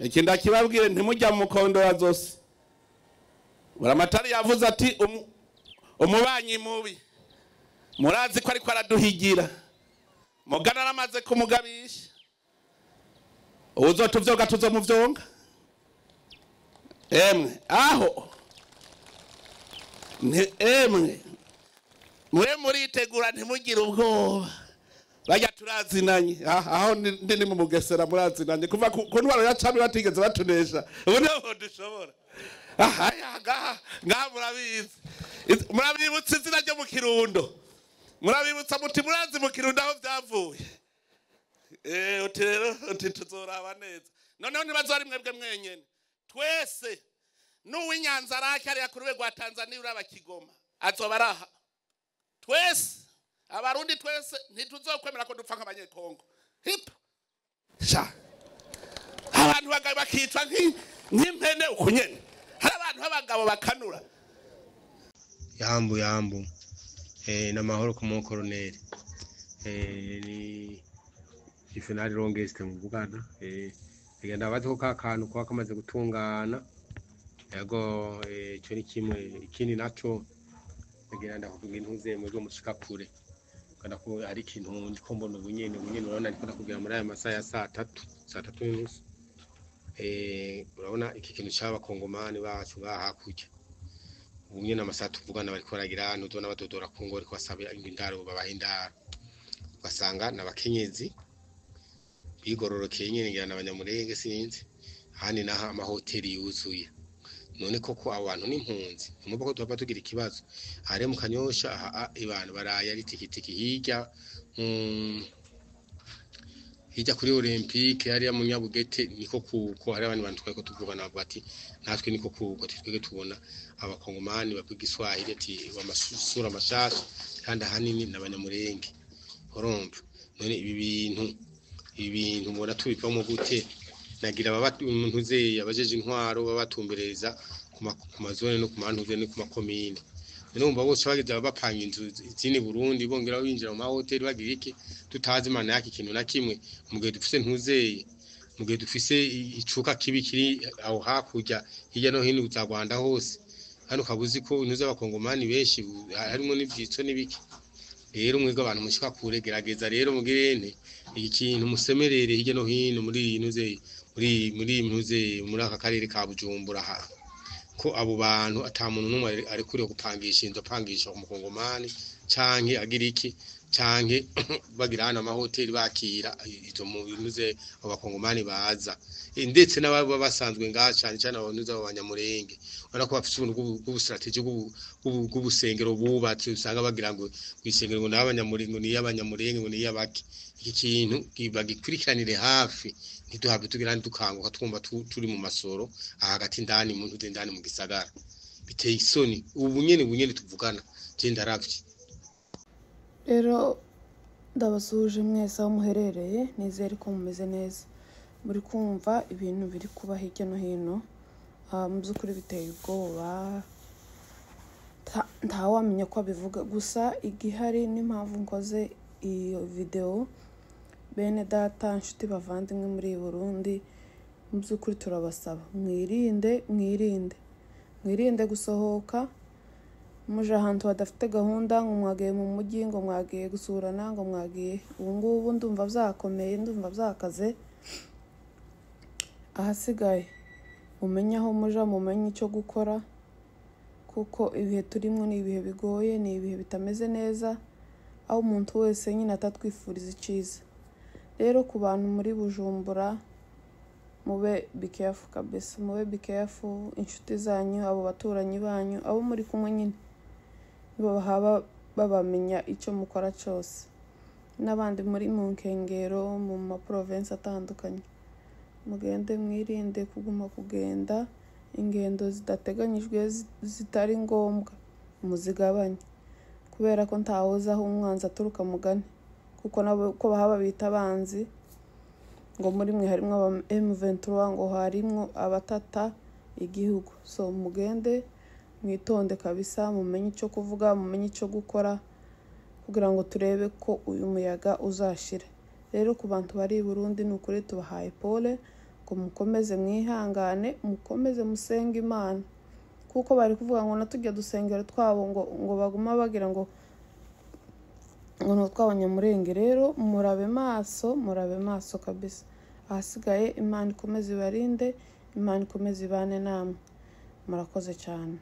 iki ndakibabwire ntimujya mu mukondora zose. Buramatari yavuze ati umubanyi mubi murazi ko ariko araduhigira mugana aramaze kumugabisha uzotuvyoga tuzomuvyonga emwe aho emwe mwe muritegura ntimugire ubwoba bajya turazinanye aho ndi mu Bugesera murazinanye kuva ku ntwaro ya cami batigeze batunesha ubu niho dushobora ngaha murabibutsa izina ryo mu Kirundo murabibutsa muti murazi mu Kirundo aho byavuye uti rero uti tuzoraba neza noneho nibazo ari mwebwe mwenyene twese n'uw'Inyanza rake ari ku rwego rwa Tanzania uraba Kigoma azoba araha twese abarundi twese ntituzokwemera ko dupfa nk'abanyekongo hip sha abantu bakitwa nk'impene ukunyene hari abantu b'abagabo bakanura yambu n'amahoro ku mu colonel ni Juvenal Longest mu Buganda igenda bazi ko kakantu kwa kamaze gutungana yago cyo ni kimwe ikindi naco igenda kuvuga intuze mu zo mushika kure kana ko ari ikintu ndiko mbona ubunyene urabona ndiko ndakubwira muri aya masaha ya saa 3:30 urabona iki kintu cy'abakongomani bacu bahakurya ubunyene amasaha tuvugana bariko baragira n'utona batodora kungo ariko basaba indaro babahindara basanga nabakenyezi bigororokeye nyene ngira n'abanyamurenge sinzi hani naha amahoteli yuzuye none koko abantu n'impunzi umubwo ko tuba tugira ikibazo hare mu Kanyosha abantu baraya ari tikitiki hirya kuri Olympique hariya mu Nyabugete niko kuko hari abantu twako tuvugana bavuga ati natwe niko kuko twege tubona abakongomani bavuga Iswahili ati wamasura mashasha kandi ahanini n'abanyamurenge urumva none ibi bintu mubona tubivamo gute nagira umuntu ze yabajeje intwaro babatumbereza ku mazone no ku mantuze no ku makomine numva bose bageze bapanga inzu izini Burundi bongera binjira mu mahoteli bagira iki tutazi mana yaki kintu na kimwe mugihe dufise ntuzeye mugihe dufise icuka kibi kiri aho hakurya hirya no hino za Rwanda hose hano kabuzi ko intuze abakongomani benshi harimo n'ivyitso n'ibiki rero mwego abantu mushika kure gerageza rero mugirene iki kintu musemerere hirya no hino muri intuze muri aka karere ka Bujumbura ko abo bantu atamuntu numwe ari kuri gupangisha inzo pangisha umukongomani canke agira iki canke bagira hana amahoteli bakira izo mu binuze abakongomani baza ndetse n'ababa basanzwe ngaha cyane abanuza abanyamurenge urako bafite ubuntu bw'ubustrategy bw'ubusengero bubatse usanga bagira ngo kwisengero ngo n'abanyamurenge ni y'abanyamurenge ngo ni y'abaki iki kintu bagikurikiranire hafi ntiduhabwe tugira ndukanguka twumva turi mu masoro hagati ndani mu ntuze ndani mu gisagara biteye isoni ubunyene tuvugana je ndaravye rero ndabasuje mwese aho muherereye nizere ko mumeze neza muri kumva ibintu biri kuba hirya no hino mu by'ukuri biteye ubwoba ntawamenya ko abivuga gusa igihari n'impamvu nkoze iyo video bene data nshuti bavandimwe muri Burundi mu by'ukuri turabasaba mwirinde gusohoka muje ahantu badafite gahunda ngo mwagiye mu mujyi ngo mwagiye gusurana ngo mwagiye ubu ndumva byakomeye ndumva byakaze ahasigaye mumenye aho muja mumenye icyo gukora kuko ibihe turimo ni ibihe bigoye ni ibihe bitameze neza aho umuntu wese nyine atatwifuriza iciza rero ku bantu muri Bujumbura mube be careful kabisa mube be careful inshuti zanyu abo baturanyi banyu abo muri kumwe nyine baba babamenya icyo mukora cyose n'abandi muri mu nkengero mu ma province atandukanye mugende mwirinde kugenda ingendo zidateganyijwe zitari ngombwa muzigabanye kubera ko ntawoza aho umwanzi aturuka mugani kuko nabo ko bahaba bita abanzi ngo muri mwe harimo aba M23 ngo harimo abatata igihugu so mugende mwitonde kabisa mumenye icyo kuvuga mumenye icyo gukora kugira ngo turebe ko uyu muyaga uzashira rero ku bantu bari Burundi n'ukuri tubahaye pole ngo mukomeze mwihangane mukomeze musenga Imana kuko bari kuvuga ngo natujya dusengera twabo ngo baguma bagira ngo twabanyamurenge. Rero murabe maso kabisa. Ahasigaye Imana ikomeze ibarinde, Imana ikomeze ibane namwe. Murakoze cyane.